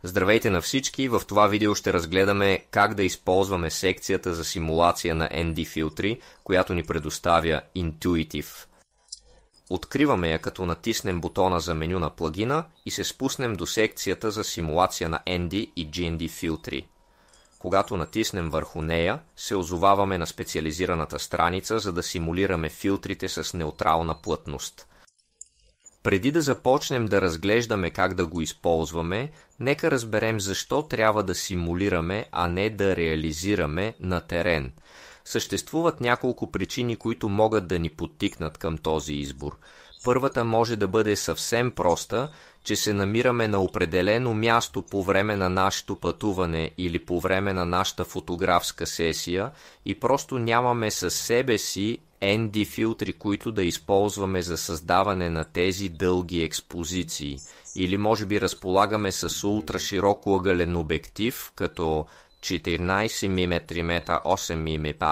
Здравейте на всички! В това видео ще разгледаме как да използваме секцията за симулация на ND филтри, която ни предоставя Intuitive. Откриваме я, като натиснем бутона за меню на плагина и се спуснем до секцията за симулация на ND и GND филтри. Когато натиснем върху нея, се озоваваме на специализираната страница, за да симулираме филтрите с неутрална плътност. Преди да започнем да разглеждаме как да го използваме, нека разберем защо трябва да симулираме, а не да реализираме на терен. Съществуват няколко причини, които могат да ни подтикнат към този избор. Първата може да бъде съвсем проста, че се намираме на определено място по време на нашето пътуване или по време на нашата фотографска сесия и просто нямаме със себе си ND филтри, които да използваме за създаване на тези дълги експозиции. Или може би разполагаме с ултраширокоъгълен обектив, като 14 мм 8 мм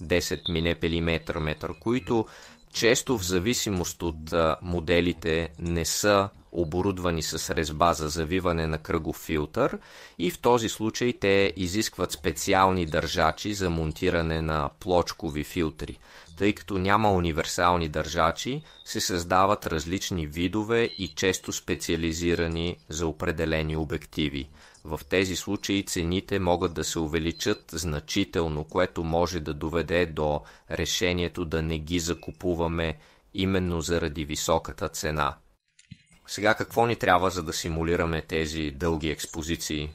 10 мм, които често в зависимост от моделите не са оборудвани с резба за завиване на кръгов филтър и в този случай те изискват специални държачи за монтиране на плочкови филтри. Тъй като няма универсални държачи, се създават различни видове и често специализирани за определени обективи. В тези случаи цените могат да се увеличат значително, което може да доведе до решението да не ги закупуваме именно заради високата цена. Сега какво ни трябва, за да симулираме тези дълги експозиции?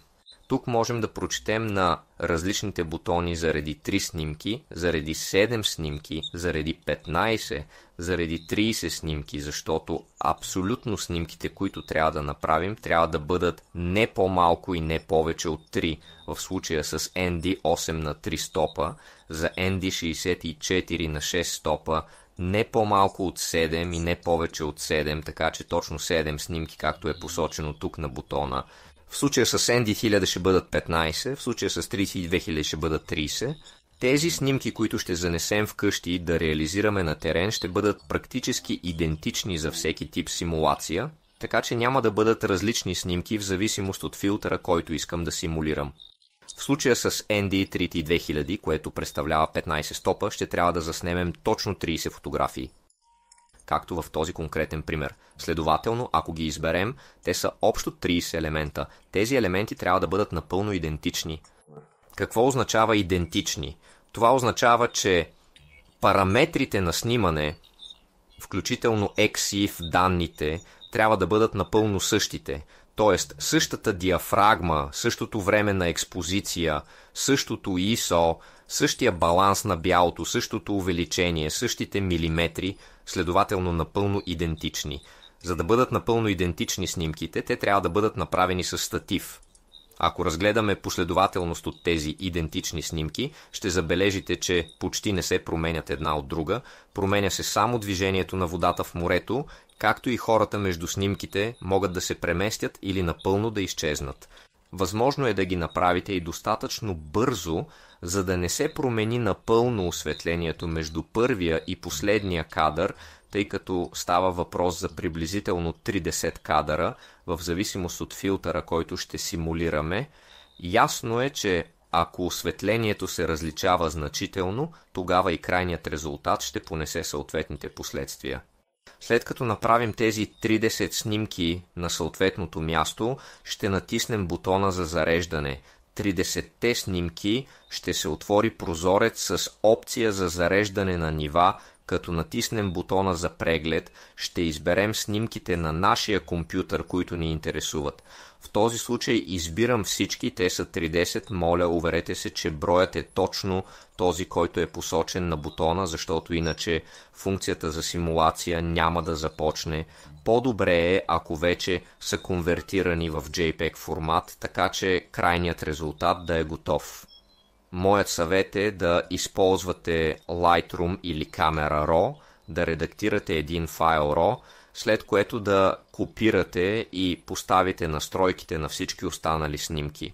Тук можем да прочетем на различните бутони заради 3 снимки, заради 7 снимки, заради 15, заради 30 снимки, защото абсолютно снимките, които трябва да направим, трябва да бъдат не по-малко и не повече от 3. В случая с ND 8 на 3 стопа, за ND 64 на 6 стопа, не по-малко от 7 и не повече от 7, така че точно 7 снимки, както е посочено тук на бутона. В случая с ND 1000 ще бъдат 15, в случая с 32 000 ще бъдат 30. Тези снимки, които ще занесем вкъщи да реализираме на терен, ще бъдат практически идентични за всеки тип симулация, така че няма да бъдат различни снимки в зависимост от филтъра, който искам да симулирам. В случая с ND 32 000, което представлява 15 стопа, ще трябва да заснемем точно 30 фотографии. Както в този конкретен пример. Следователно, ако ги изберем, те са общо 30 елемента. Тези елементи трябва да бъдат напълно идентични. Какво означава идентични? Това означава, че параметрите на снимане, включително EXIF данните, трябва да бъдат напълно същите. Тоест, същата диафрагма, същото време на експозиция, същото ISO, същия баланс на бялото, същото увеличение, същите милиметри, следователно напълно идентични. За да бъдат напълно идентични снимките, те трябва да бъдат направени с статив. Ако разгледаме последователност от тези идентични снимки, ще забележите, че почти не се променят една от друга, променя се само движението на водата в морето, както и хората между снимките могат да се преместят или напълно да изчезнат. Възможно е да ги направите и достатъчно бързо, за да не се промени напълно осветлението между първия и последния кадър, тъй като става въпрос за приблизително 30 кадъра, в зависимост от филтъра, който ще симулираме. Ясно е, че ако осветлението се различава значително, тогава и крайният резултат ще понесе съответните последствия. След като направим тези 30 снимки на съответното място, ще натиснем бутона за зареждане. 30-те снимки ще се отвори прозорец с опция за зареждане на нива. Като натиснем бутона за преглед, ще изберем снимките на нашия компютър, които ни интересуват. В този случай избирам всички, те са 30, моля уверете се, че броят е точно този, който е посочен на бутона, защото иначе функцията за симулация няма да започне. По-добре е, ако вече са конвертирани в JPEG формат, така че крайният резултат да е готов. Моят съвет е да използвате Lightroom или Camera Raw, да редактирате един файл RAW, след което да копирате и поставите настройките на всички останали снимки.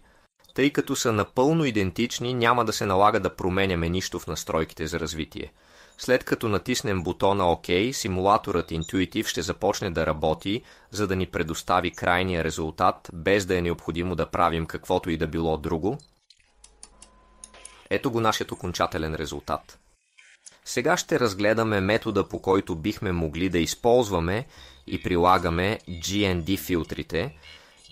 Тъй като са напълно идентични, няма да се налага да променяме нищо в настройките за развитие. След като натиснем бутона OK, симулаторът Intuitive ще започне да работи, за да ни предостави крайния резултат, без да е необходимо да правим каквото и да било друго. Ето го нашият окончателен резултат. Сега ще разгледаме метода, по който бихме могли да използваме и прилагаме GND филтрите,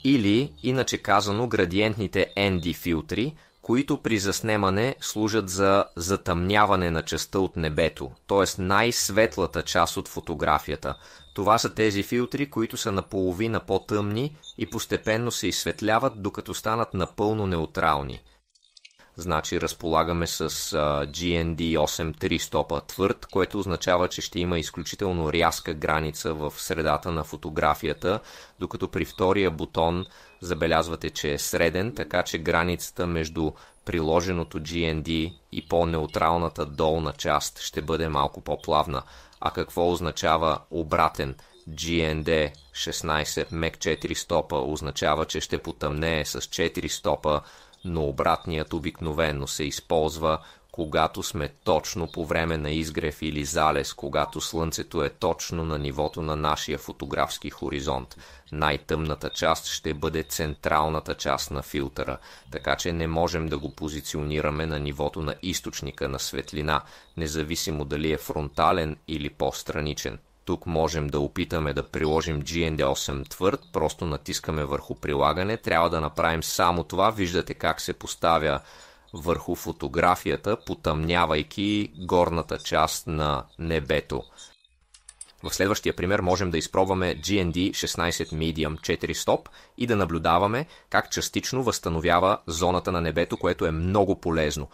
или, иначе казано, градиентните ND филтри, които при заснемане служат за затъмняване на частта от небето, т.е. най-светлата част от фотографията. Това са тези филтри, които са наполовина по-тъмни и постепенно се изсветляват, докато станат напълно неутрални. Значи разполагаме с GND 8.3 стопа твърд, което означава, че ще има изключително рязка граница в средата на фотографията, докато при втория бутон забелязвате, че е среден, така че границата между приложеното GND и по-неутралната долна част ще бъде малко по-плавна. А какво означава обратен GND 16 мек 4 стопа? Означава, че ще потъмнее с 4 стопа, но обратният обикновено се използва, когато сме точно по време на изгрев или залез, когато слънцето е точно на нивото на нашия фотографски хоризонт. Най-тъмната част ще бъде централната част на филтъра, така че не можем да го позиционираме на нивото на източника на светлина, независимо дали е фронтален или по-страничен. Тук можем да опитаме да приложим GND8 твърд, просто натискаме върху прилагане. Трябва да направим само това. Виждате как се поставя върху фотографията, потъмнявайки горната част на небето. В следващия пример можем да изпробваме GND 16 Medium 4 стоп и да наблюдаваме как частично възстановява зоната на небето, което е много полезно.